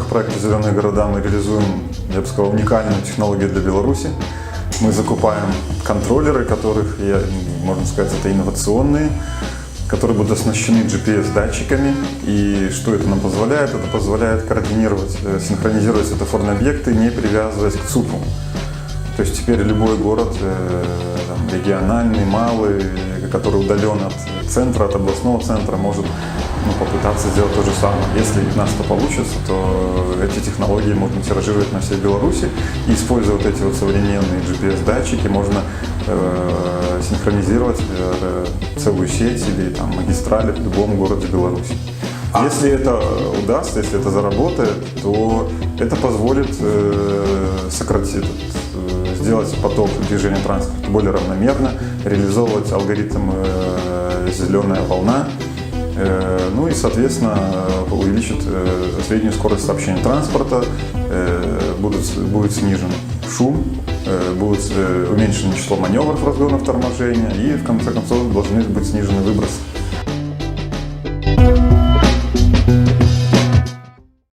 рамках проекта «Зеленые города» мы реализуем, я бы сказал, уникальную технологию для Беларуси. Мы закупаем контроллеры, которых, можно сказать, это инновационные, которые будут оснащены GPS-датчиками. И что это нам позволяет? Это позволяет координировать, синхронизировать светофорные объекты, не привязываясь к ЦУПу. То есть теперь любой город, региональный, малый, который удален от центра, от областного центра, может попытаться сделать то же самое. Если у нас это получится, то эти технологии можно тиражировать на всей Беларуси. И используя вот эти вот современные GPS-датчики, можно синхронизировать целую сеть или магистрали в любом городе Беларуси. Если это удастся, если это заработает, то это позволит сократить, сделать поток движения транспорта более равномерно, реализовывать алгоритм «зеленая волна», ну и, соответственно, увеличит среднюю скорость сообщения транспорта, будет снижен шум, будет уменьшено число маневров, разгонов, торможения и, в конце концов, должны быть снижены выбросы.